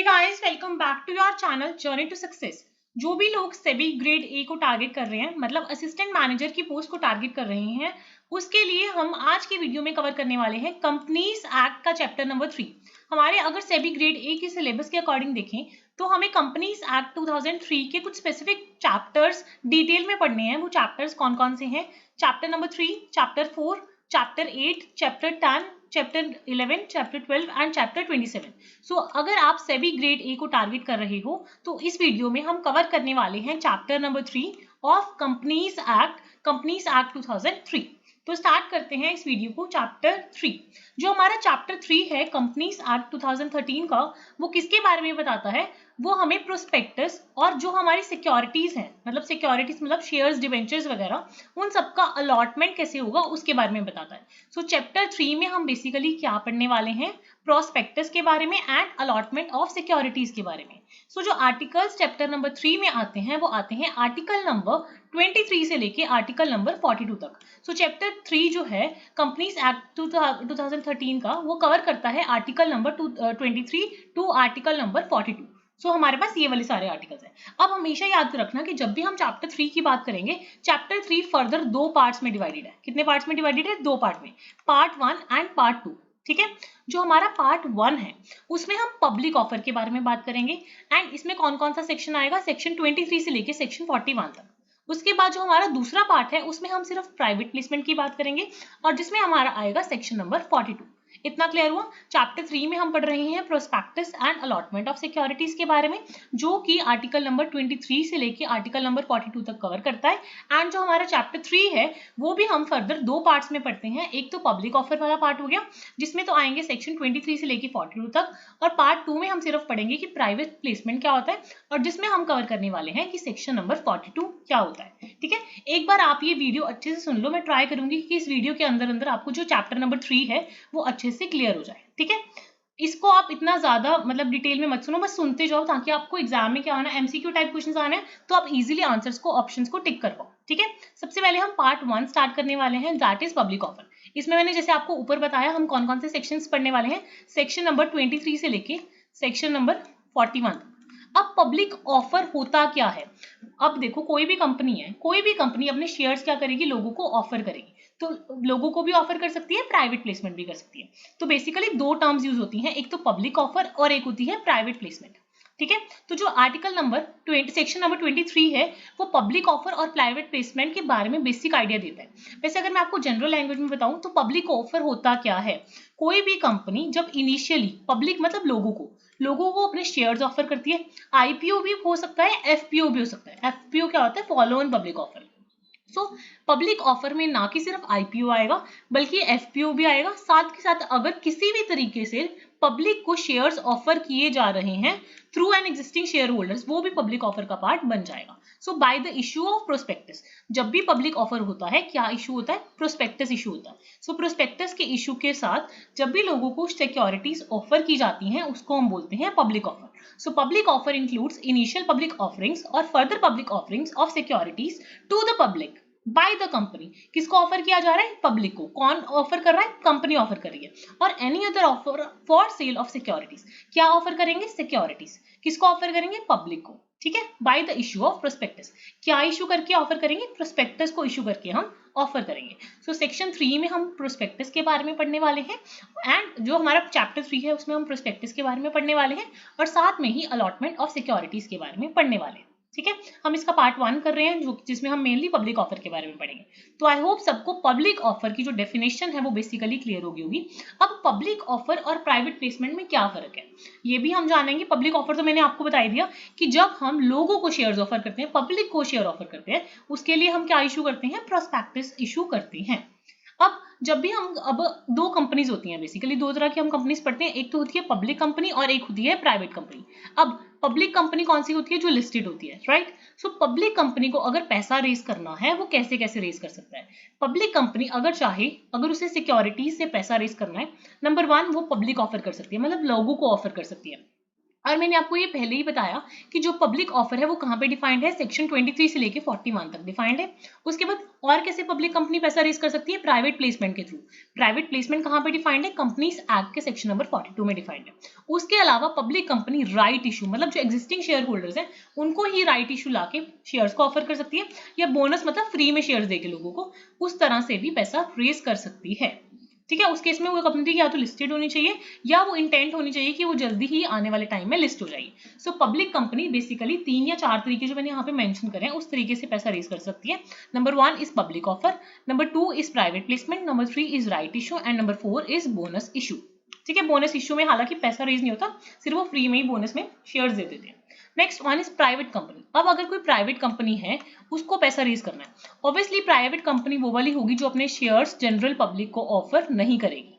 Hey guys, welcome back to your channel journey to success. जो भी लोग SEBI grade A को टारगेट कर रहे हैं, मतलब असिस्टेंट मैनेजर की पोस्ट को टारगेट कर रहे हैं, उसके लिए हम आज के वीडियो में कवर करने वाले हैं कंपनीज एक्ट का चैप्टर नंबर 3। हमारे अगर सेबी ग्रेड ए के सिलेबस के अकॉर्डिंग देखें तो हमें कंपनीज एक्ट 2003 के कुछ स्पेसिफिक चैप्टर्स डिटेल में पढ़ने हैं। वो चैप्टर्स कौन कौन से हैं? Chapter number 3, chapter 4, chapter 8, chapter 10, chapter 11, chapter 12 and chapter 27। सो अगर आप सेबी ग्रेड ए को टारगेट कर रहे हो तो इस वीडियो में हम कवर करने वाले हैं chapter number 3 of companies act 2003। तो स्टार्ट करते हैं इस वीडियो को। चैप्टर 3, जो हमारा चैप्टर 3 है कंपनीज एक्ट 2013 का, वो किसके बारे में बताता है? वो हमें प्रोस्पेक्टस और जो हमारी सिक्योरिटीज हैं, मतलब सिक्योरिटीज मतलब शेयर्स, डिबेंचर्स वगैरह, उन सबका अलॉटमेंट कैसे होगा उसके बारे में बताता है। सो चैप्टर 3 में हम बेसिकली क्या पढ़ने वाले हैं? प्रोस्पेक्टस के बारे में एंड अलॉटमेंट ऑफ सिक्योरिटीज के बारे में। सो जो आर्टिकल्स चैप्टर नंबर 3 में आते हैं वो आते हैं आर्टिकल नंबर 23 से लेके आर्टिकल नंबर 42 तक। सो चैप्टर 3 जो है कंपनीज एक्ट 2013 का, वो कवर करता है article number 23 to article number 42। So हमारे पास ये वाले सारे आर्टिकल्स हैं। अब हमेशा याद रखना कि जब भी हम चैप्टर 3 की बात करेंगे, चैप्टर 3 फर्दर 2 पार्ट्स में डिवाइडेड है। कितने पार्ट्स में डिवाइडेड है? 2 पार्ट में, पार्ट 1 एंड पार्ट 2। ठीक है, जो हमारा पार्ट 1 है उसमें हम पब्लिक ऑफर के बारे में बात करेंगे एंड इसमें कौन कौन सा सेक्शन आएगा? सेक्शन 23 से लेके सेक्शन 41 तक। उसके बाद जो हमारा दूसरा पार्ट है उसमें हम सिर्फ प्राइवेट प्लेसमेंट की बात करेंगे और जिसमें हमारा आएगा सेक्शन नंबर 42। इतना क्लियर हुआ? चैप्टर 3 में हम पढ़ रहे हैं prospectus and allotment of securities के बारे में, जो कि आर्टिकल नंबर 23 से लेके आर्टिकल नंबर 42 तक कवर करता है। एंड जो हमारा चैप्टर 3 है वो भी हम फर्दर 2 पार्ट्स में पढ़ते हैं। एक तो पब्लिक ऑफर वाला पार्ट हो गया, जिसमें तो आएंगे सेक्शन 23 से लेके 42 तक, और पार्ट 2 में हम सिर्फ पढ़ेंगे कि प्राइवेट प्लेसमेंट क्या होता है, और जिसमें हम कवर करने वाले हैं कि सेक्शन नंबर 42 क्या होता है। ठीक है, एक बार आप ये वीडियो अच्छे से सुन लो। मैं ट्राई करूंगी कि इस वीडियो के अंदर आपको जो चैप्टर नंबर 3 है वो अच्छे से क्लियर हो जाए। ठीक है, इसको आप इतना ज्यादा मतलब डिटेल में मत सुनो, बस सुनते जाओ ताकि आपको एग्जाम में क्या आना है, एमसीक्यू टाइप क्वेश्चंस आने हैं तो आप इजीली आंसर्स को, ऑप्शंस को टिक कर पाओ। ठीक है, सबसे पहले हम पार्ट 1 स्टार्ट करने वाले हैं, दैट इज पब्लिक ऑफर। इसमें मैंने जैसे आपको ऊपर बताया हम कौन कौन से सेक्शंस पढ़ने वाले हैं, सेक्शन नंबर 23 से लेके सेक्शन नंबर 41। अब पब्लिक ऑफर होता क्या है? अब देखो, कोई भी कंपनी अपने शेयर्स क्या करेगी? लोगों को ऑफर करेगी। तो लोगों को भी ऑफर कर सकती है, प्राइवेट प्लेसमेंट भी कर सकती है। तो बेसिकली 2 टर्म्स यूज होती हैं, एक तो पब्लिक ऑफर और एक होती है प्राइवेट प्लेसमेंट। ठीक है, तो जो आर्टिकल नंबर 20 सेक्शन नंबर 23 है वो पब्लिक ऑफर और प्राइवेट प्लेसमेंट के बारे में बेसिक आइडिया देता है। वैसे अगर मैं आपको जनरल लैंग्वेज में बताऊं तो पब्लिक ऑफर होता क्या है? कोई भी कंपनी जब इनिशियली, पब्लिक मतलब लोगों को अपने शेयर्स ऑफर करती है। आईपीओ भी हो सकता है, एफपीओ भी हो सकता है। एफपीओ क्या होता है? Follow on public offer. So public offer में ना कि सिर्फ आईपीओ आएगा बल्कि एफपीओ भी आएगा। साथ के साथ अगर किसी भी तरीके से पब्लिक को शेयर्स ऑफर किए जा रहे हैं through an existing shareholders, वो भी पब्लिक ऑफर का पार्ट बन जाएगा। So by the issue of prospectus, जब भी पब्लिक ऑफर होता है, क्या इशू होता है? प्रोस्पेक्टस इशू होता है। सो प्रोस्पेक्टस के इशू के साथ जब भी लोगों को सिक्योरिटीज ऑफर की जाती हैं उसको हम बोलते हैं public offer. So public offer includes initial public offerings or further public offerings of securities to the public by the company। किसको ऑफर किया जा रहा है? पब्लिक को। कौन ऑफर कर रहा है? कंपनी ऑफर कर रही है। और any other offer for sale of securities, क्या ऑफर करेंगे? सिक्योरिटीज। किसको ऑफर करेंगे? पब्लिक को। ठीक है, bye the issue of prospectus. क्या इशू करके ऑफर करेंगे? प्रोस्पेक्टस को इशू करके हम ऑफर करेंगे। सो सेक्शन 3 में हम प्रोस्पेक्टस के बारे में पढ़ने वाले हैं एंड जो हमारा चैप्टर 3 है उसमें हम प्रोस्पेक्टस के बारे में पढ़ने वाले हैं और साथ में ही अलॉटमेंट ऑफ सिक्योरिटीज के बारे में पढ़ने वाले हैं। ठीक है, हम इसका पार्ट 1 कर रहे हैं जो जिसमें हम मेनली पब्लिक ऑफर के बारे में पढ़ेंगे। तो आई होप सबको पब्लिक ऑफर की जो डेफिनेशन है वो बेसिकली क्लियर होगी होगी। अब पब्लिक ऑफर और प्राइवेट प्लेसमेंट में क्या फर्क है ये भी हम जानेंगे। पब्लिक ऑफर तो मैंने आपको बता दिया कि जब हम लोगों को शेयर्स ऑफर करते हैं, पब्लिक को शेयर ऑफर करते हैं, उसके लिए हम क्या इशू करते हैं? प्रोस्पेक्टस इशू करते हैं। अब जब भी हम, अब 2 कंपनीज होती हैं, बेसिकली 2 तरह की हम कंपनीज पढ़ते हैं, एक तो होती है पब्लिक कंपनी और एक होती है प्राइवेट कंपनी। अब पब्लिक कंपनी कौन सी होती है? जो लिस्टेड होती है, राइट। सो पब्लिक कंपनी को अगर पैसा रेज करना है वो कैसे कैसे रेज कर सकता है? पब्लिक कंपनी अगर चाहे, अगर उसे सिक्योरिटीज से पैसा रेज करना है, नंबर 1 वो पब्लिक ऑफर कर सकती है, मतलब लोगों को ऑफर कर सकती है। और मैंने आपको ये पहले ही बताया कि जो पब्लिक ऑफर है वो कहाँ पे डिफाइंड है, सेक्शन 23 से लेके 41 तक डिफाइंड है। उसके बाद और कैसे पब्लिक कंपनी पैसा रेज कर सकती है, प्राइवेट प्लेसमेंट के थ्रू। प्राइवेट प्लेसमेंट कहाँ पे डिफाइंड है, कंपनीज एक्ट के सेक्शन नंबर 42 में डिफाइंड है। उसके अलावा पब्लिक कंपनी राइट इशू, मतलब जो एग्जिस्टिंग शेयर होल्डर्स हैं उनको ही राइट इशू लाके शेयर्स को ऑफर कर सकती है, या बोनस मतलब फ्री में शेयर्स देके लोगों को, उस तरह से भी पैसा रेज कर सकती है। ठीक है, उस केस में वो कंपनी या तो लिस्टेड होनी चाहिए या वो इंटेंट होनी चाहिए कि वो जल्दी ही आने वाले टाइम में लिस्ट हो जाएगी। सो पब्लिक कंपनी बेसिकली 3 या 4 तरीके जो मैंने यहाँ पे मेंशन करे हैं उस तरीके से पैसा रेज कर सकती है। Number 1 is public offer, number 2 is private placement, number 3 is right issue and number 4 is bonus issue. ठीक है, बोनस इशू में हालांकि पैसा रेज नहीं होता, सिर्फ वो फ्री में ही बोनस में शेयर्स दे देते हैं। Next one is private company. अब अगर कोई प्राइवेट कंपनी है उसको पैसा रेज करना है, ऑब्वियसली प्राइवेट कंपनी वो वाली होगी जो अपने शेयर्स जनरल पब्लिक को ऑफर नहीं करेगी।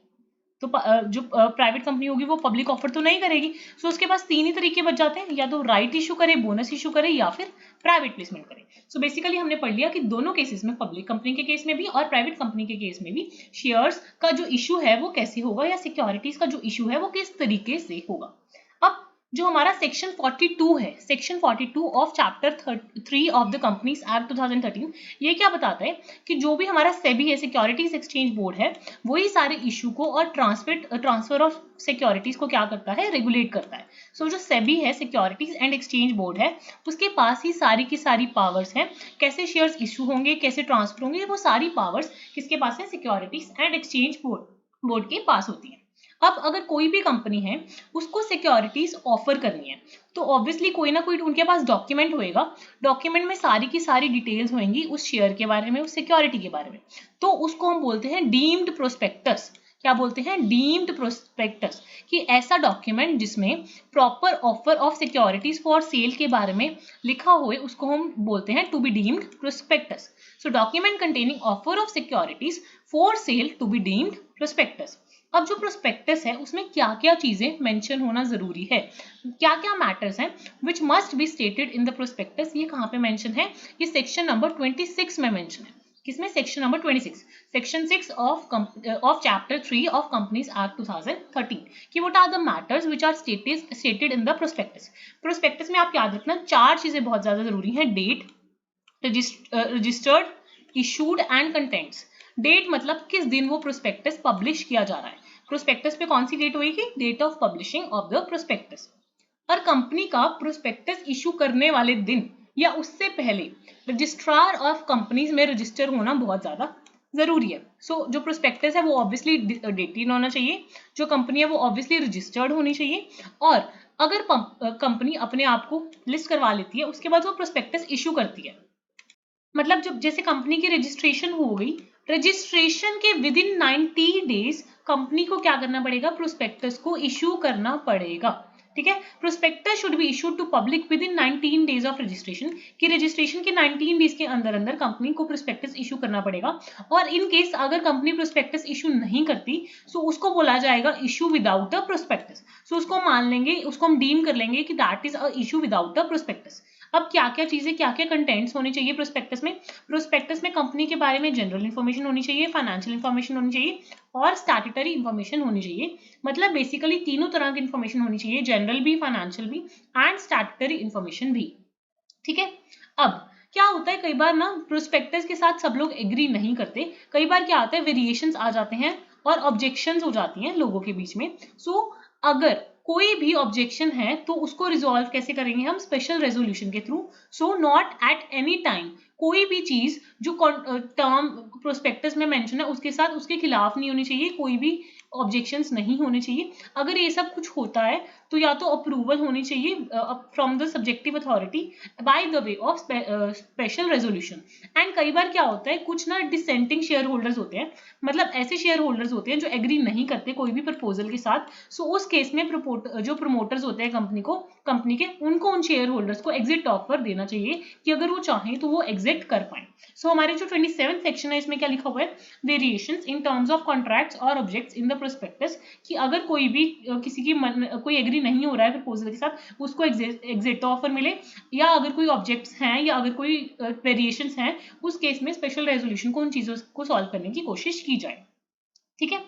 तो जो प्राइवेट कंपनी होगी वो पब्लिक ऑफर तो नहीं करेगी। सो उसके पास 3 ही तरीके बच जाते हैं, या तो राइट इशू करे, बोनस इशू करे, या फिर प्राइवेट प्लेसमेंट करे। सो बेसिकली हमने पढ़ लिया कि दोनों केसेस में, पब्लिक कंपनी के केस में भी और प्राइवेट कंपनी के केस में भी, शेयर्स का जो इशू है वो कैसे होगा, या सिक्योरिटीज का जो इशू है वो किस तरीके से होगा। अब जो हमारा सेक्शन 42 है, section 42 of chapter 3 of the companies act 2013, ये क्या बताता है कि जो भी हमारा सेबी है, सिक्योरिटीज एक्सचेंज बोर्ड है, वही सारे इशू को और ट्रांसफर ऑफ सिक्योरिटीज को क्या करता है, रेगुलेट करता है। सो जो सेबी है, सिक्योरिटीज एंड एक्सचेंज बोर्ड है, उसके पास ही सारी की सारी पावर्स हैं। कैसे शेयर्स इशू होंगे, कैसे ट्रांसफर होंगे, वो सारी पावर्स किसके पास है, सिक्योरिटीज एंड एक्सचेंज बोर्ड के पास होती है। अब अगर कोई भी कंपनी है उसको सिक्योरिटीज ऑफर करनी है, तो ऑब्वियसली कोई ना कोई उनके पास डॉक्यूमेंट होएगा, डॉक्यूमेंट में सारी की सारी डिटेल्स होंगी उस शेयर के बारे में, उस सिक्योरिटी के बारे में। तो उसको हम बोलते हैं डीम्ड प्रोस्पेक्टस। क्या बोलते हैं, डीम्ड प्रोस्पेक्टस। कि ऐसा डॉक्यूमेंट जिसमें proper offer of securities for sale के बारे में लिखा हुए, उसको हम बोलते हैं to be deemed prospectus. So document containing offer of securities for sale to be deemed prospectus. अब जो प्रोस्पेक्टस है उसमें क्या क्या चीजें मेंशन होना जरूरी है, क्या क्या मैटर्स हैं which must be stated in the prospectus, ये कहाँ पे मेंशन है, ये सेक्शन नंबर 26 में मेंशन है। किसमें, section number 26, section 6 of chapter 3 of companies act 2013, कि what are the matters which are stated in the prospectus. Prospectus में आप याद रखना 4 चीजें बहुत ज्यादा जरूरी हैं, date, registered, issued and contents. Date मतलब किस दिन वो प्रोस्पेक्टस पब्लिश किया जा रहा है, प्रोस्पेक्टस पे कौन सी डेट होगी, date of publishing of the prospectus. और कंपनी का प्रोस्पेक्टस इशू करने वाले दिन या उससे पहले रजिस्ट्रार ऑफ कंपनीज में रजिस्टर होना बहुत ज्यादा जरूरी है। सो जो प्रोस्पेक्टस है वो ऑब्वियसली डेटेड होना चाहिए, जो कंपनी है वो ऑब्वियसली रजिस्टर्ड होनी चाहिए, और अगर कंपनी अपने आप को लिस्ट करवा लेती है उसके बाद वो प्रोस्पेक्टस इशू करती है, मतलब जब जैसे कंपनी की रजिस्ट्रेशन हो गई, रजिस्ट्रेशन के विद इन 90 डेज कंपनी को क्या करना पड़ेगा, प्रोस्पेक्टस को इशू करना पड़ेगा। ठीक है, prospectus should be issued to public within 19 days of registration, कि रजिस्ट्रेशन के 19 डेज के अंदर अंदर कंपनी को प्रोस्पेक्टस इशू करना पड़ेगा। और इन केस अगर कंपनी प्रोस्पेक्टस इशू नहीं करती सो उसको बोला जाएगा इशू विदाउट अ प्रोस्पेक्टस। सो उसको मान लेंगे, उसको हम डीम कर लेंगे कि that is a issue without a prospectus. अब क्या क्या चीजें, क्या क्या कंटेंट्स होने चाहिए प्रोस्पेक्टस में, प्रोस्पेक्टस में कंपनी के बारे में जनरल इन्फॉर्मेशन होनी चाहिए, फाइनेंशियल इन्फॉर्मेशन होनी चाहिए और स्टैट्यूटरी इन्फॉर्मेशन होनी चाहिए। मतलब बेसिकली तीनों तरह की इन्फॉर्मेशन होनी चाहिए, जनरल भी, फाइनेंशियल भी एंड स्टैट्यूटरी इन्फॉर्मेशन भी। ठीक है, अब क्या होता है कई बार ना प्रोस्पेक्टस के साथ सब लोग एग्री नहीं करते, कई बार क्या होता है वेरिएशंस आ जाते हैं और ऑब्जेक्शंस हो जाती हैं लोगों के बीच में। सो अगर कोई भी ऑब्जेक्शन है तो उसको रिजॉल्व कैसे करेंगे हम, स्पेशल रेजोल्यूशन के through. So not at any time कोई भी चीज जो टर्म प्रोस्पेक्टस में मेंशन है उसके साथ उसके खिलाफ नहीं होनी चाहिए, कोई भी ऑब्जेक्शंस नहीं होने चाहिए। अगर ये सब कुछ होता है तो या तो अप्रूवल होनी चाहिए from the subjective authority by the way of special resolution. And कई बार क्या होता है कुछ ना डिसेंटिंग शेयर होल्डर्स होते हैं, मतलब ऐसे शेयर होल्डर्स होते हैं जो एग्री नहीं करते कोई भी प्रपोजल के साथ। सो उस केस में जो प्रमोटर्स होते हैं कंपनी के, उनको उन शेयर होल्डर्स को एग्जिट ऑफर देना चाहिए कि अगर वो चाहें तो वो एग्जिट कर पाए। सो हमारे जो 27th सेक्शन है इसमें क्या लिखा हुआ है, variations in terms of contracts और ऑब्जेक्ट्स इन द प्रोस्पेक्टस, कि अगर कोई भी किसी की कोई एग्री नहीं हो रहा है प्रपोजल के साथ उसको एग्जिट ऑफर मिले, या अगर कोई ऑब्जेक्ट्स हैं या अगर कोई वेरिएशंस हैं उस केस में स्पेशल रेजोल्यूशन को उन चीजों को सॉल्व करने की कोशिश की जाए। ठीक है,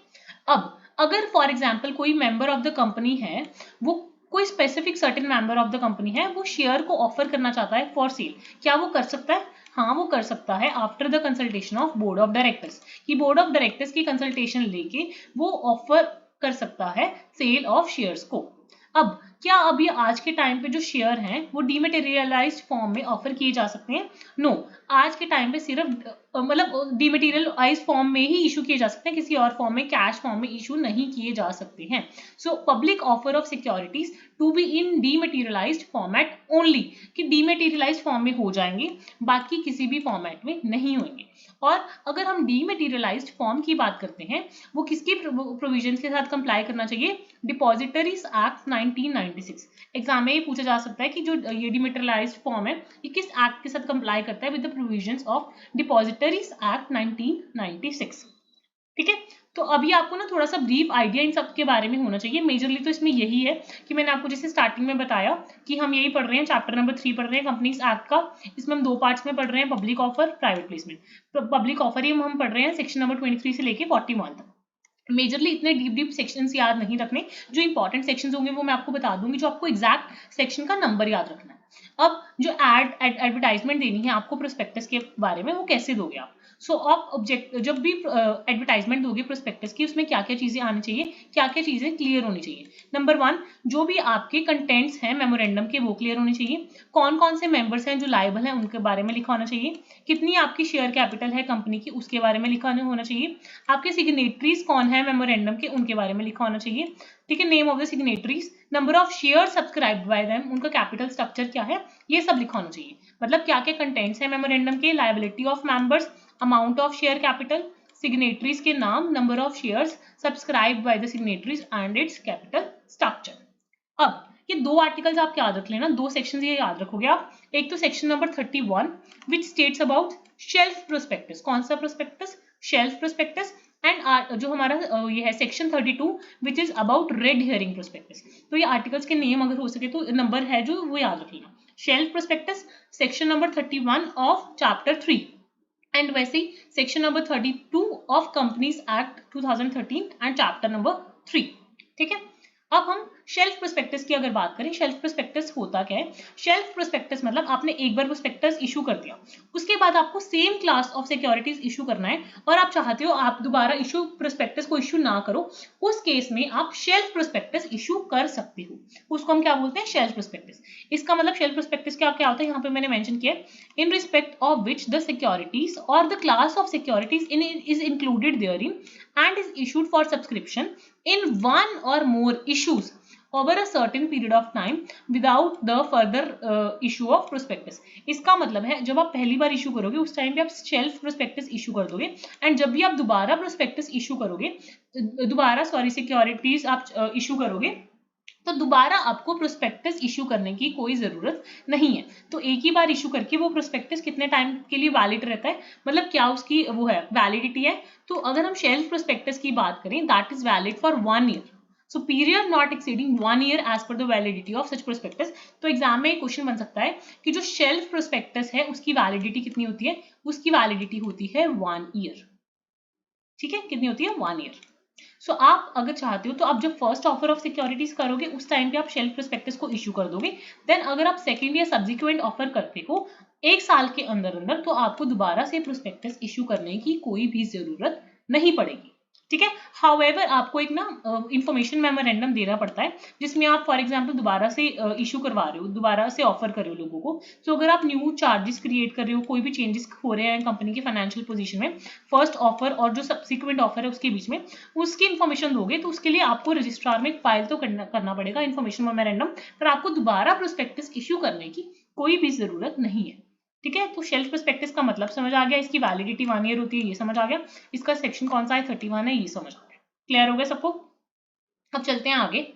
अब अगर फॉर एग्जाम्पल कोई मेंबर ऑफ द कंपनी है वो कोई specific certain member of the company है, वो शेयर को ऑफर करना चाहता है फॉर सेल, क्या वो कर सकता है? हाँ, वो कर सकता है after the consultation of board of directors, कि बोर्ड ऑफ डायरेक्टर्स की कंसल्टेशन लेके वो ऑफर कर सकता है सेल ऑफ शेयर्स को। अब क्या अभी आज के टाइम पे जो शेयर हैं वो डीमेटेरियलाइज्ड फॉर्म में ऑफर किए जा सकते हैं? नो, आज के टाइम पे सिर्फ मतलब डीमेटेरियलाइज्ड फॉर्म में ही इशू किए जा सकते हैं, किसी और फॉर्म में, कैश फॉर्म में इशू नहीं किए जा सकते हैं। So public offer of securities to be in dematerialised format only, कि डीमेटेरियलाइज्ड फॉर्म में हो जाएंगे, बाकी किसी भी फॉर्मेट में नहीं होंगे। और अगर हम डीमेटेरियलाइज्ड फॉर्म की बात करते हैं, वो किसकी प्रोविजन के साथ कंप्लाई करना चाहिए? Depositories act 1996। एग्जाम में ये पूछा जा सकता है कि जो ये डीमेटेरियलाइज्ड फॉर्म है ये किस एक्ट के साथ कंप्लाई करता है with the provisions of depositories act 1996। ठीक है, तो अभी आपको ना थोड़ा सा ब्रीफ आइडिया इन सब के बारे में होना चाहिए। मेजरली तो इसमें यही है कि मैंने आपको जैसे स्टार्टिंग में बताया कि हम यही पढ़ रहे हैं, चैप्टर नंबर 3 पढ़ रहे हैं कंपनीज एक्ट का। इसमें हम 2 पार्ट्स में पढ़ रहे हैं, पब्लिक ऑफर, प्राइवेट प्लेसमेंट। तो पब्लिक ऑफर ही हम पढ़ रहे हैं सेक्शन नंबर 23 से लेके 41 तक। मेजरली इतने डीप सेक्शंस याद नहीं रखने, जो इंपॉर्टेंट सेक्शंस होंगे वो मैं आपको बता दूंगी, जो आपको एग्जैक्ट सेक्शन का नंबर याद रखना है। अब जो एडवर्टाइजमेंट देनी है आपको प्रोस्पेक्टस के बारे में, वो कैसे दोगे आप? सो आप ऑब्जेक्ट जब भी एडवर्टाइजमेंट दोगे प्रोस्पेक्टस की, उसमें क्या क्या चीजें आनी चाहिए, क्या क्या चीजें क्लियर होनी चाहिए? नंबर 1, जो भी आपके कंटेंट्स हैं मेमोरेंडम के वो क्लियर होने चाहिए। कौन कौन से मेंबर्स हैं जो लायबल हैं उनके बारे में लिखा होना चाहिए। कितनी आपकी शेयर कैपिटल है कंपनी की उसके बारे में लिखा होना चाहिए। आपके सिग्नेटरीज कौन है मेमोरेंडम के उनके बारे में लिखा होना चाहिए। ठीक है, name of the signatories, number of share subscribed bye them, उनका कैपिटल स्ट्रक्चर क्या है, ये सब लिखा होना चाहिए। मतलब क्या क्या कंटेंट्स है मेमोरेंडम के, liability of members, amount of share capital, signatories के नाम, number of shares subscribed by the signatories and it's capital structure. अब ये 2 आर्टिकल्स आप याद रख लेना, 2 सेक्शन ये याद रखोगे आप। एक तो section number 31 which states about shelf prospectus. कौन सा प्रोस्पेक्टस? Shelf prospectus. एंड जो हमारा ये है section 32 which is about red herring prospectus. तो ये आर्टिकल्स के नेम अगर हो सके तो नंबर है जो वो याद रख लेना। Shelf prospectus section number 31 of chapter 3, and वैसे ही section number 32 of companies act 2013 and chapter number 3। ठीक है, अब हम शेल्फ प्रोस्पेक्टस की अगर बात करें, शेल्फ प्रोस्पेक्टस होता क्या है? शेल्फ प्रोस्पेक्टस मतलब आपने एक बार प्रोस्पेक्टस इशू कर दिया, उसके बाद आपको same class of securities issue करना है और आप चाहते हो आप दोबारा इशू प्रोस्पेक्टस को इशू ना करो, उस केस में आप शेल्फ प्रोस्पेक्टस इशू कर सकते हो। उसको हम क्या बोलते हैं? Shelf prospectus. इसका मतलब शेल्फ प्रोस्पेक्टस क्या क्या होता है, यहाँ पे मैंने मेंशन किया, in respect of which the securities और the class of securities in is included therein and is issued for subscription in one or more issues over a certain period of time without the further issue of prospectus। इसका मतलब है जब आप पहली बार issue करोगे उस time पे आप शेल्फ प्रोस्पेक्टस इशू कर दोगे, एंड जब भी आप दोबारा प्रोस्पेक्टस इशू करोगे, दोबारा सिक्योरिटीज आप इशू करोगे, तो दोबारा आपको प्रोस्पेक्टस इशू करने की कोई जरूरत नहीं है। तो एक ही बार इशू करके वो प्रोस्पेक्टस कितने टाइम के लिए वैलिड रहता है, मतलब क्या उसकी वो है वैलिडिटी है? तो अगर हम शेल्फ प्रोस्पेक्टस की बात करें, that is valid for 1 year. So period not exceeding 1 year as per the validity of such prospectus. तो एग्जाम में एक क्वेश्चन बन सकता है कि जो शेल्फ प्रोस्पेक्टस है उसकी वैलिडिटी कितनी होती है? उसकी वैलिडिटी होती है 1 ईयर। ठीक है, कितनी होती है? 1 ईयर। सो आप अगर चाहते हो तो आप जब फर्स्ट ऑफर ऑफ सिक्योरिटीज करोगे उस टाइम पे आप शेल्फ प्रोस्पेक्टस को इशू कर दोगे। देन अगर आप सेकंड या सब्सिक्वेंट ऑफर करते हो 1 साल के अंदर अंदर, तो आपको दोबारा से प्रोस्पेक्टस इशू करने की कोई भी जरूरत नहीं पड़ेगी। ठीक है, हाउएवर आपको एक ना इंफॉर्मेशन मेमोरेंडम देना पड़ता है जिसमें आप फॉर एग्जांपल दोबारा से इशू करवा रहे हो, दोबारा से ऑफर कर रहे हो लोगों को। तो अगर आप न्यू चार्जेस क्रिएट कर रहे हो, कोई भी चेंजेस हो रहे हैं कंपनी के फाइनेंशियल पोजीशन में, फर्स्ट ऑफर और जो सब्सिक्वेंट ऑफर है उसके बीच में, उसकी इन्फॉर्मेशन दोगे तो उसके लिए आपको रजिस्ट्रार में एक फाइल तो करना पड़ेगा इन्फॉर्मेशन मेमोरेंडम, पर आपको दोबारा प्रोस्पेक्टस इशू करने की कोई भी जरूरत नहीं है। ठीक है, तो शेल्फ प्रोस्पेक्टस का मतलब समझ आ गया, इसकी वैलिडिटी 1 ईयर होती है ये समझ आ गया, इसका सेक्शन कौन सा है 31 है ये समझ आ गया। क्लियर हो गया सबको? अब चलते हैं आगे।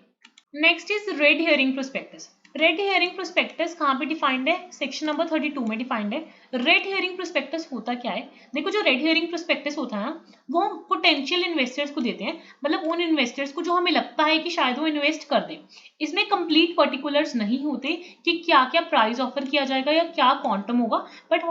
Next is red herring prospectus. Red herring prospectus कहाँ पे डिफाइंड है? सेक्शन नंबर 32 में डिफाइंड है। रेड हियरिंग प्रोस्पेक्टस होता क्या है? देखो, जो रेड हियरिंग प्रोस्पेक्टस होता है ना, वो हम पोटेंशियल इन्वेस्टर्स को देते हैं, मतलब उन इन्वेस्टर्स को जो हमें लगता है कि शायद वो इन्वेस्ट कर दें। इसमें कंप्लीट पर्टिकुलर्स नहीं होते कि क्या क्या प्राइस ऑफर किया जाएगा या क्या क्वांटम होगा, बट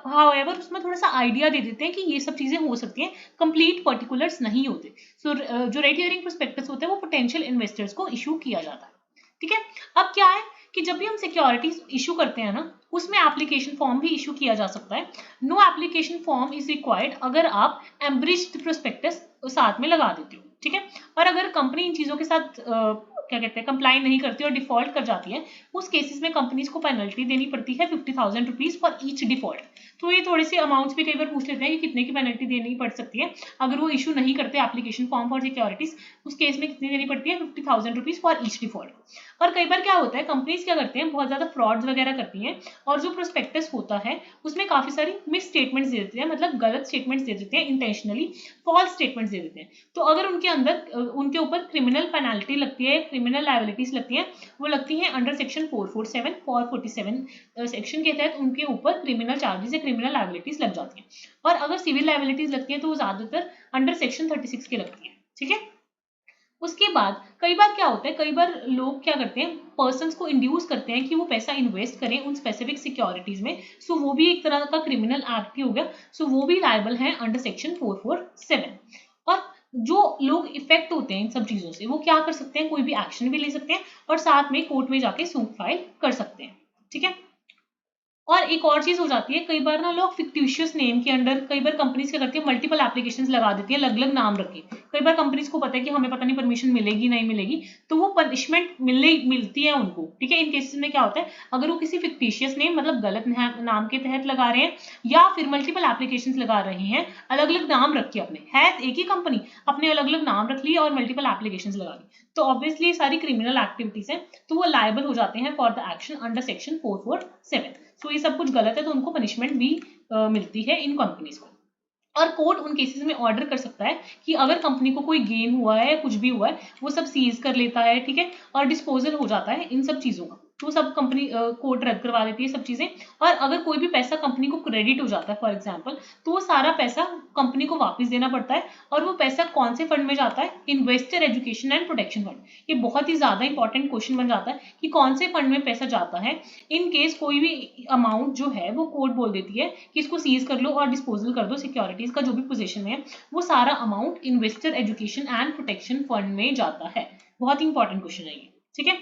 हाउएवर उसमें थोड़ा सा आइडिया दे देते हैं कि ये सब चीजें हो सकती हैं, कंप्लीट पर्टिकुलर्स नहीं होते। सो जो रेड हियरिंग प्रोस्पेक्टस होते हैं वो पोटेंशियल इन्वेस्टर्स को इशू किया जाता है। ठीक है। अब क्या है कि जब भी हम सिक्योरिटीज इशू करते हैं ना, उसमें एप्लीकेशन फॉर्म भी इशू किया जा सकता है। No application form is required अगर आप एम्ब्रिज्ड प्रोस्पेक्टस साथ में लगा देते हो, ठीक है। और अगर कंपनी इन चीजों के साथ क्या कहते हैं कंप्लाई नहीं करती और डिफॉल्ट कर जाती है, उस केसेस में कंपनीज को पेनल्टी देनी पड़ती है 50,000 रुपीज फॉर ईच डिफॉल्ट। तो ये थोड़ी सी अमाउंट्स भी कई बार पूछ लेते हैं कि कितने की पेनल्टी देनी पड़ सकती है अगर वो इशू नहीं करते एप्लीकेशन फॉर्म फॉर सिक्योरिटीज, उस केस में कितनी देनी पड़ती है 50,000 रुपीज फॉर ईच डिफॉल्ट। और कई बार क्या होता है कंपनीज क्या करते हैं बहुत ज्यादा फ्रॉड्स वगैरह करती हैं और जो प्रोस्पेक्टस होता है उसमें काफी सारी मिस स्टेटमेंट्स दे देते हैं, मतलब गलत स्टेटमेंट्स दे देते हैं, इंटेंशनली फॉल्स स्टेटमेंट्स दे देते हैं। तो अगर उनके अंदर उनके ऊपर क्रिमिनल पेनल्टी लगती है, क्रिमिनल लायबिलिटीज लगती हैं, वो लगती हैं अंडर सेक्शन 447 और 47 सेक्शन के तहत उनके ऊपर क्रिमिनल चार्जेस या क्रिमिनल लायबिलिटीज लग जाती हैं। और अगर सिविल लायबिलिटीज लगती हैं तो वो ज्यादातर अंडर सेक्शन 36 के लगती है, ठीक है। उसके बाद कई बार क्या होता है, कई बार लोग क्या करते हैं पर्सन्स को इंड्यूस करते हैं कि वो पैसा इन्वेस्ट करें उन स्पेसिफिक सिक्योरिटीज में, सो वो भी एक तरह का क्रिमिनल एक्ट ही हो गया, सो वो भी लायबल है अंडर सेक्शन 447। और जो लोग इफेक्ट होते हैं इन सब चीजों से वो क्या कर सकते हैं, कोई भी एक्शन भी ले सकते हैं और साथ में कोर्ट में जाके सूट फाइल कर सकते हैं, ठीक है। और एक और चीज हो जाती है, कई बार ना लोग फिक्टिशियस नेम के अंडर, कई बार कंपनीज क्या करती है मल्टीपल एप्लीकेशंस लगा देती है, अलग अलग नाम रख के। कई बार कंपनीज को पता है कि हमें पता नहीं परमिशन मिलेगी नहीं मिलेगी, तो वो पनिशमेंट मिलती है उनको, ठीक है। इन केसेस में क्या होता है अगर वो किसी फिक्टिशियस नेम मतलब गलत नाम के तहत लगा रहे हैं या फिर मल्टीपल एप्लीकेशन लगा रहे हैं, अलग अलग नाम रख के, अपने है एक ही कंपनी अपने अलग अलग नाम रख लिए और मल्टीपल एप्लीकेशन लगा ली, तो ऑब्वियसली सारी क्रिमिनल एक्टिविटीज है, तो वो लायबल हो जाते हैं for the action under section 447। सो ये सब कुछ गलत है तो उनको पनिशमेंट भी मिलती है इन कंपनीज को। और कोर्ट उन केसेस में ऑर्डर कर सकता है कि अगर कंपनी को कोई गेन हुआ है या कुछ भी हुआ है वो सब सीज कर लेता है, ठीक है, और डिस्पोजल हो जाता है इन सब चीजों का, तो सब कंपनी कोर्ट रद्द करवा देती है सब चीजें। और अगर कोई भी पैसा कंपनी को क्रेडिट हो जाता है फॉर एग्जांपल, तो वो सारा पैसा कंपनी को वापस देना पड़ता है। और वो पैसा कौन से फंड में जाता है, investor education and protection fund. ये बहुत ही ज्यादा इंपॉर्टेंट क्वेश्चन बन जाता है कि कौन से फंड में पैसा जाता है इन केस कोई भी अमाउंट जो है वो कोर्ट बोल देती है कि इसको सीज कर लो और डिस्पोजल कर दो, सिक्योरिटीज का जो भी पोजीशन में है वो सारा amount investor education and protection fund में जाता है। बहुत ही इंपॉर्टेंट क्वेश्चन है ये, ठीक है।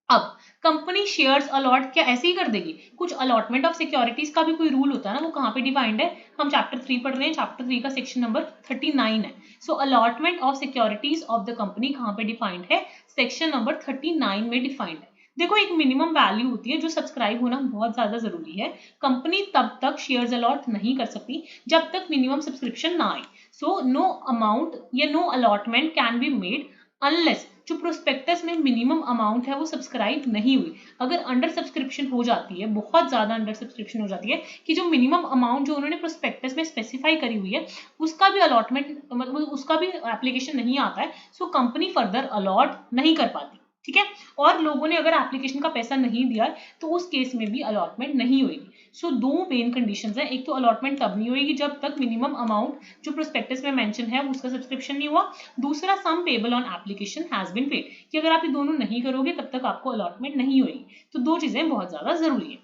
अब कंपनी शेयर्स अलॉट क्या ऐसे ही कर देगी, कुछ अलॉटमेंट ऑफ सिक्योरिटीज का भी कोई रूल होता है ना, वो कहाँ पे डिफाइंड है, हम चैप्टर 3 पढ़ रहे हैं, चैप्टर 3 का सेक्शन नंबर 39 है। So allotment of securities of the company कहाँ पे डिफाइंड है, सेक्शन नंबर 39 में डिफाइंड है। देखो एक मिनिमम वैल्यू होती है जो सब्सक्राइब होना बहुत ज्यादा जरूरी है। कंपनी तब तक शेयर्स अलॉट नहीं कर सकती जब तक मिनिमम सब्सक्रिप्शन ना आए। सो नो अमाउंट या no allotment can be made unless जो प्रोस्पेक्टस में मिनिमम अमाउंट है वो सब्सक्राइब नहीं हुई। अगर अंडर सब्सक्रिप्शन हो जाती है, बहुत ज्यादा अंडर सब्सक्रिप्शन हो जाती है कि जो मिनिमम अमाउंट जो उन्होंने प्रोस्पेक्टस में स्पेसिफाई करी हुई है उसका भी अलॉटमेंट मतलब उसका भी एप्लीकेशन नहीं आता है, सो कंपनी फर्दर अलॉट नहीं कर पाती, ठीक है। और लोगों ने अगर एप्लीकेशन का पैसा नहीं दिया है तो उस केस में भी अलॉटमेंट नहीं होगी। सो दो मेन कंडीशंस है, एक तो अलॉटमेंट तब नहीं होगी जब तक मिनिमम अमाउंट जो प्रोस्पेक्टस में मेंशन है उसका सब्सक्रिप्शन नहीं हुआ, दूसरा sum payable on application has been paid, कि अगर आप ये दोनों नहीं करोगे तब तक आपको अलॉटमेंट नहीं होगी। तो दो चीजें बहुत ज्यादा जरूरी है।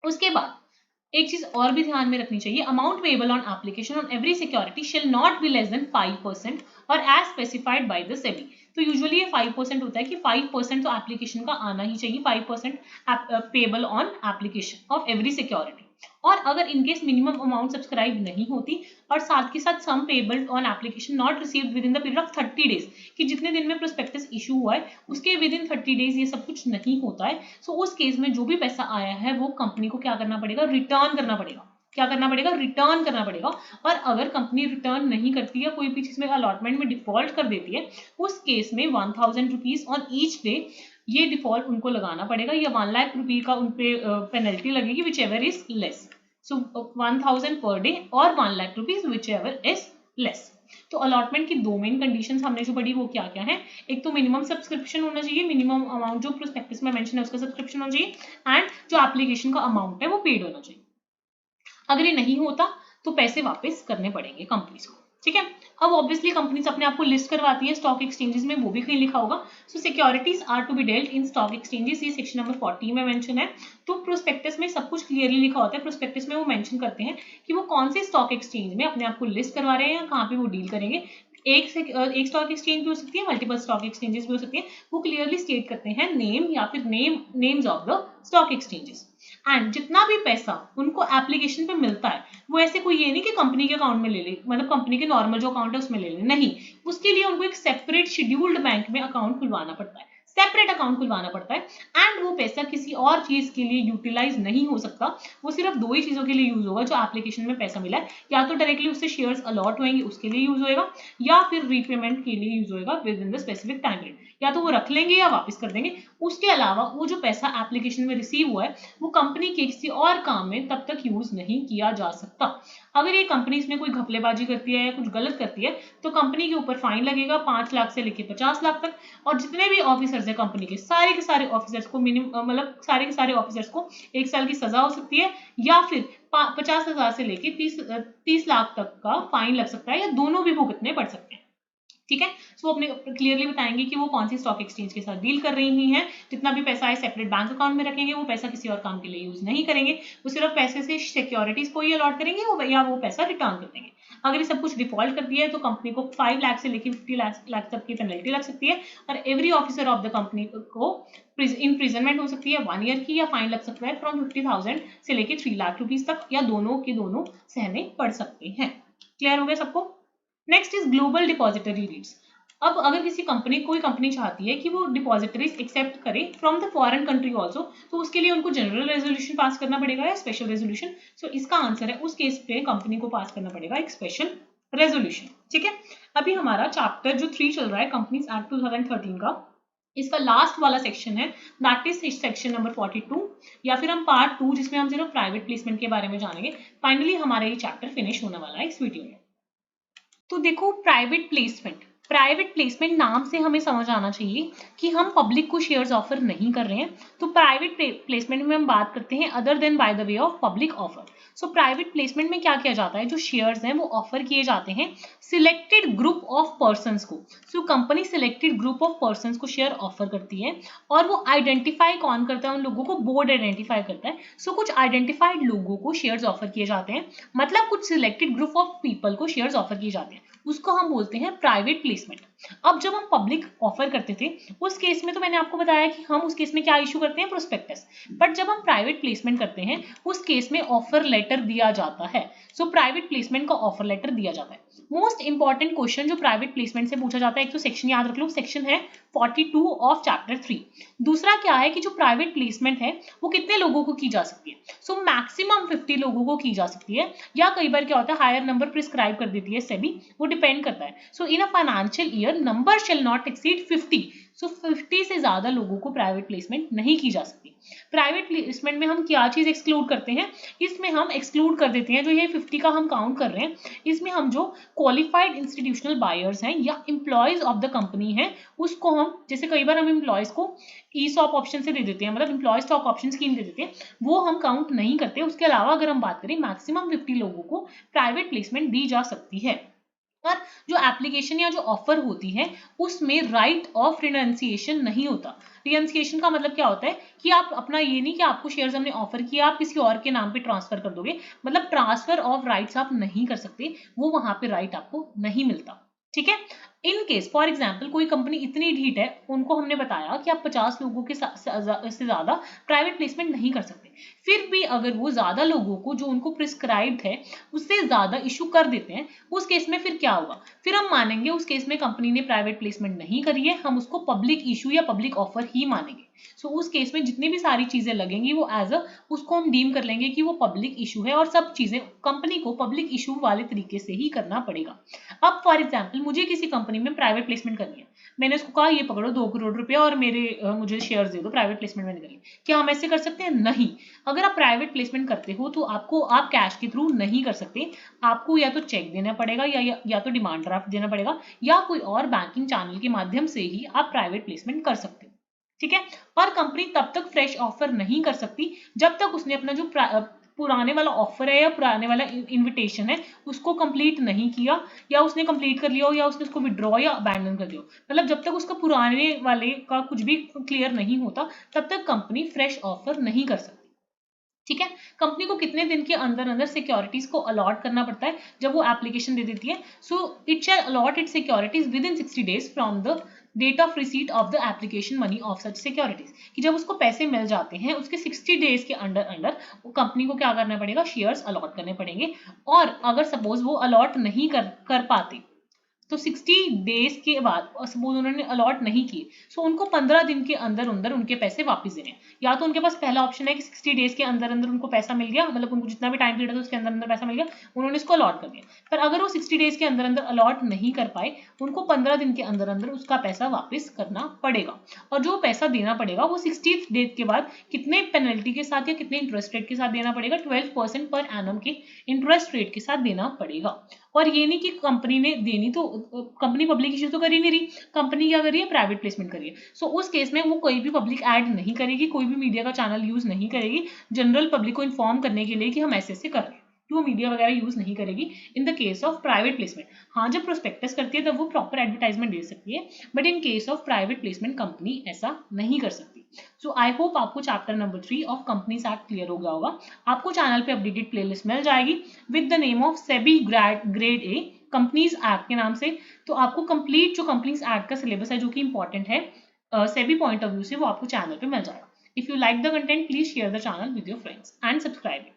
उसके बाद एक चीज और भी ध्यान में रखनी चाहिए, amount payable on application on every security shall not be less than 5% और as specified by the SEBI. तो यूजुअली ये 5% होता है कि 5% तो एप्लीकेशन का आना ही चाहिए, 5% payable on application of every security. और अगर इनकेस मिनिमम अमाउंट सब्सक्राइब नहीं होती और साथ के साथ sum payable on application not received within the period of 30 days, कि जितने दिन में प्रोस्पेक्टस इशू हुआ है उसके विद इन 30 डेज ये सब कुछ नहीं होता है, सो उस केस में जो भी पैसा आया है वो कंपनी को क्या करना पड़ेगा, रिटर्न करना पड़ेगा। क्या करना पड़ेगा, रिटर्न करना पड़ेगा। और अगर कंपनी रिटर्न नहीं करती है, कोई भी चीज में अलॉटमेंट में डिफॉल्ट कर देती है, उस केस में 1000 रुपीज ऑन ईच डे ये डिफॉल्ट उनको लगाना पड़ेगा, या 1 लाख रुपये का उनपे पेनल्टी लगेगी which ever is less. So 1000 per day और 1 lakh rupees which ever is less. तो अलॉटमेंट की दो मेन कंडीशंस हमने जो पढ़ी वो क्या क्या है, एक तो मिनिमम सब्सक्रिप्शन होना चाहिए, मिनिमम अमाउंट जो प्रोस्पेक्टस में मेंशन है उसका सब्सक्रिप्शन होना चाहिए, एंड जो एप्लीकेशन का अमाउंट है वो पेड होना चाहिए। अगर ये नहीं होता तो पैसे वापस करने पड़ेंगे कंपनीज को, ठीक है। अब ऑब्वियसली कंपनीज अपने आप को लिस्ट करवाती है स्टॉक एक्सचेंजेस में, वो भी कहीं लिखा होगा। So securities are to be dealt in stock exchanges, ये सेक्शन नंबर 40 में मेंशन है। तो प्रोस्पेक्टस में सब कुछ क्लियरली लिखा होता है, प्रोस्पेक्टस में वो मेंशन करते हैं कि वो कौन से स्टॉक एक्सचेंज में अपने आप को लिस्ट करवा रहे हैं या कहाँ पे वो डील करेंगे, एक स्टॉक एक्सचेंज भी हो सकती है, मल्टीपल स्टॉक एक्सचेंजेस भी हो सकती है, वो क्लियरली स्टेट करते हैं नेम या फिर names of the stock exchanges. And जितना भी पैसा उनको एप्लीकेशन पे मिलता है वो ऐसे कोई ये नहीं कि कंपनी के अकाउंट में ले ले, मतलब कंपनी के नॉर्मल जो अकाउंट है उसमें ले ले, नहीं, उसके लिए उनको एक सेपरेट शेड्यूल्ड बैंक में अकाउंट खुलवाना पड़ता है, सेपरेट अकाउंट खुलवाना पड़ता है। एंड वो पैसा किसी और चीज के लिए यूटिलाइज नहीं हो सकता, वो सिर्फ दो ही चीजों के लिए यूज होगा जो एप्लीकेशन में पैसा मिला है, या तो डायरेक्टली उससे शेयर्स अलॉट होंगे उसके लिए यूज होएगा, या फिर रीपेमेंट के लिए यूज होएगा with in the specific time period, या तो वो रख लेंगे या वापस कर देंगे। उसके अलावा वो जो पैसा एप्लीकेशन में रिसीव हुआ है वो कंपनी के किसी और काम में तब तक यूज नहीं किया जा सकता। अगर ये कंपनी इसमें कोई घपलेबाजी करती है या कुछ गलत करती है तो कंपनी के ऊपर फाइन लगेगा 5 लाख से लेकर 50 लाख तक, और जितने भी ऑफिसर्स है कंपनी के सारे ऑफिसर्स को मतलब सारे के सारे ऑफिसर्स को 1 साल की सजा हो सकती है, या फिर 50,000 से लेकर 30 लाख तक का फाइन लग सकता है, या दोनों भी भुगतने पड़ सकते हैं। ठीक है, सो अपने क्लियरली बताएंगे कि वो कौन सी स्टॉक एक्सचेंज के साथ डील कर रही हैं, जितना भी पैसा है सेपरेट बैंक अकाउंट में रखेंगे, वो पैसा किसी और काम के लिए यूज नहीं करेंगे, वो सिर्फ पैसे से सिक्योरिटीज को ही अलॉट करेंगे या वो पैसा रिटर्न कर देंगे। अगर ये सब कुछ डिफॉल्ट कर दिया है तो कंपनी को 5 लाख से लेकर 50 लाख तक की पेनल्टी लग सकती है, और every officer of the company को इम्प्रिजनमेंट हो सकती है 1 ईयर की, या फाइन लग सकता है फ्रॉम 50,000 से लेकर 3 लाख रुपीज तक, या दोनों के दोनों सहने पड़ सकते हैं। क्लियर हो गया सबको? Next is global depository रीट्स। अब अगर किसी कंपनी कोई कंपनी चाहती है कि वो डिपॉजिटरीज एक्सेप्ट करे from the foreign country also, तो उसके लिए उनको जनरल रेजोल्यूशन पास करना पड़ेगा या स्पेशल रेजोल्यूशन। सो इसका आंसर है उस केस पे कंपनी को पास करना पड़ेगा एक स्पेशल रेजोल्यूशन। ठीक है, अभी हमारा चैप्टर जो 3 चल रहा है कंपनीज एक्ट 2013 का, इसका लास्ट वाला सेक्शन है, दैट इज सेक्शन नंबर 42, या फिर हम पार्ट 2 जिसमें हम सिर्फ प्राइवेट प्लेसमेंट के बारे में जानेंगे। फाइनली हमारा ये चैप्टर फिनिश होने वाला है इस वीडियो में। तो देखो प्राइवेट प्लेसमेंट नाम से हमें समझ आना चाहिए कि हम पब्लिक को शेयर्स ऑफर नहीं कर रहे हैं। तो प्राइवेट प्लेसमेंट में हम बात करते हैं other than by the way of public offer. So private placement में क्या किया जाता है, जो शेयर्स हैं वो ऑफर किए जाते हैं सिलेक्टेड ग्रुप ऑफ पर्संस को। So company selected group of persons को शेयर ऑफर करती है, और वो आइडेंटिफाई कौन करता है उन लोगों को, बोर्ड आइडेंटिफाई करता है। सो कुछ आइडेंटिफाइड लोगों को शेयर्स ऑफर किए जाते हैं, मतलब कुछ सिलेक्टेड ग्रुप ऑफ पीपल को शेयर्स ऑफर किए जाते हैं, उसको हम बोलते हैं प्राइवेट प्लेसमेंट। अब जब हम पब्लिक ऑफर करते थे उस केस में तो मैंने आपको बताया कि हम उस केस में क्या इशू करते हैं, प्रोस्पेक्टस। बट जब हम प्राइवेट प्लेसमेंट करते हैं उस केस में ऑफर लेटर दिया जाता है। सो प्राइवेट प्लेसमेंट का ऑफर लेटर दिया जाता है। मोस्ट इंपॉर्टेंट क्वेश्चन जो प्राइवेट प्लेसमेंट से पूछा जाता है, एक तो सेक्शन याद रख लो, सेक्शन है 42 ऑफ चैप्टर 3। दूसरा क्या है कि जो प्राइवेट प्लेसमेंट है वो कितने लोगों को की जा सकती है। सो मैक्सिमम 50 लोगों को की जा सकती है, या कई बार क्या होता है हायर नंबर प्रिस्क्राइब कर देती है सेबी, वो डिपेंड करता है। So in a financial year number shall not exceed 50। So 50 से ज्यादा लोगों को प्राइवेट प्लेसमेंट नहीं की जा सकती। प्राइवेट प्लेसमेंट में हम क्या चीज एक्सक्लूड करते हैं, इसमें हम एक्सक्लूड कर देते हैं, जो ये 50 का हम काउंट कर रहे हैं, इसमें हम जो क्वालिफाइड इंस्टीट्यूशनल बायर्स हैं या एम्प्लॉयज ऑफ द कंपनी हैं उसको हम, जैसे कई बार हम एम्प्लॉयज को ESOP ऑप्शन से दे देते हैं, मतलब एम्प्लॉय स्टॉक ऑप्शन स्कीम दे देते हैं, वो हम काउंट नहीं करते। उसके अलावा अगर हम बात करें मैक्सिमम 50 लोगों को प्राइवेट प्लेसमेंट दी जा सकती है। पर जो एप्लीकेशन या जो ऑफर होती है उसमें राइट ऑफ रिनंसिएशन नहीं होता। रिनंसिएशन का मतलब क्या होता है कि आप अपना ये नहीं कि आपको शेयर्स हमने ऑफर किया आप किसी और के नाम पे ट्रांसफर कर दोगे, मतलब ट्रांसफर ऑफ राइट्स आप नहीं कर सकते, वो वहां पे राइट आपको नहीं मिलता। ठीक है, इन केस फॉर एग्जाम्पल कोई कंपनी इतनी ढीठ है, उनको हमने बताया कि आप 50 लोगों के से ज्यादा प्राइवेट प्लेसमेंट नहीं कर सकते, फिर भी अगर वो ज्यादा लोगों को जो उनको प्रिस्क्राइब्ड है उससे ज्यादा इशू कर देते हैं, उस केस में फिर क्या होगा, फिर हम मानेंगे उस केस में कंपनी ने प्राइवेट प्लेसमेंट नहीं करी है, हम उसको पब्लिक इशू या पब्लिक ऑफर ही मानेंगे। सो उस केस में जितनी भी सारी चीजें लगेंगी वो एज अ उसको हम डीम कर लेंगे कि वो पब्लिक इशू है, और सब चीजें कंपनी को पब्लिक इशू वाले तरीके से ही करना पड़ेगा। अब फॉर एग्जाम्पल मुझे किसी कंपनी में प्राइवेट प्लेसमेंट करनी है, मैंने उसको कहा ये पकड़ो 2 करोड़ रुपया और मुझे शेयर्स दे दो, प्राइवेट प्लेसमेंट मैंने करी, क्या हम ऐसे कर सकते हैं? नहीं। अगर आप प्राइवेट प्लेसमेंट करते हो तो आप कैश के थ्रू नहीं कर सकते, आपको या तो चेक देना पड़ेगा या तो डिमांड ड्राफ्ट देना पड़ेगा, या कोई और बैंकिंग चैनल के माध्यम से ही आप प्राइवेट प्लेसमेंट कर सकते हो। ठीक है, और कंपनी तब तक फ्रेश ऑफर नहीं कर सकती जब तक उसने अपना जो पुराने वाला ऑफर है या पुराने वाला इनविटेशन है उसको कंप्लीट नहीं किया, या उसने कंप्लीट कर लिया हो या उसने उसको विड्रॉ या अबैंडन कर दिया हो, मतलब जब तक उसका पुराने वाले का कुछ भी क्लियर नहीं होता तब तक कंपनी फ्रेश ऑफर नहीं कर सकती। ठीक है। कंपनी को कितने दिन के अंदर अंदर सिक्योरिटीज को अलॉट करना पड़ता है जब वो एप्लीकेशन दे देती है? So it shall allot it securities within 60 days from the date of receipt of the application money of such securities, कि जब उसको पैसे मिल जाते हैं उसके 60 days के अंदर अंदर वो कंपनी को क्या करना पड़ेगा, शेयर्स अलॉट करने पड़ेंगे। और अगर सपोज वो अलॉट नहीं कर पाते तो 60 days के बाद सपोज उन्होंने अलॉट नहीं किए, सो उनको 15 दिन के अंदर अंदर उनके पैसे वापस देने हैं। या तो उनके पास पहला ऑप्शन है कि 60 days के अंदर अंदर उनको पैसा मिल गया, मतलब उनको जितना भी टाइम पीरियड है उसके अंदर अंदर पैसा मिल गया, उन्होंने इसको अलॉट कर दिया। पर अगर वो 60 days के अंदर अंदर अलॉट नहीं कर पाए, उनको 15 दिन के अंदर अंदर उसका पैसा वापस करना पड़ेगा। और जो पैसा देना पड़ेगा वो 60th डे के बाद कितने पेनल्टी के साथ या कितने इंटरेस्ट रेट के साथ देना पड़ेगा, 12% पर एनम के इंटरेस्ट रेट के साथ देना पड़ेगा। और ये नहीं कि कंपनी ने देनी, तो कंपनी पब्लिक इश्यू तो कर ही नहीं रही, कंपनी क्या कर रही है, प्राइवेट प्लेसमेंट कर रही है। सो उस केस में वो कोई भी पब्लिक ऐड नहीं करेगी, कोई भी मीडिया का चैनल यूज नहीं करेगी जनरल पब्लिक को इन्फॉर्म करने के लिए कि हम ऐसे ऐसे कर रहे हैं, तो वो मीडिया वगैरह यूज नहीं करेगी in the case of private placement. हाँ, जब प्रोस्पेक्टस करती है तब वो प्रॉपर एडवर्टाइजमेंट दे सकती है, but in case of private placement company ऐसा नहीं कर सकती। सो आई होप आपको chapter number 3 of companies act clear हो गया होगा। आपको चैनल पे अपडेटेड प्लेलिस्ट मिल जाएगी with the name of SEBI grade A companies act के नाम से। तो आपको कंप्लीट जो कंपनीज एक्ट का सिलेबस है जो कि इंपॉर्टेंट है सेबी पॉइंट ऑफ व्यू से, वो आपको चैनल पे मिल जाएगा। If you like the content, please share the channel with your friends and subscribe.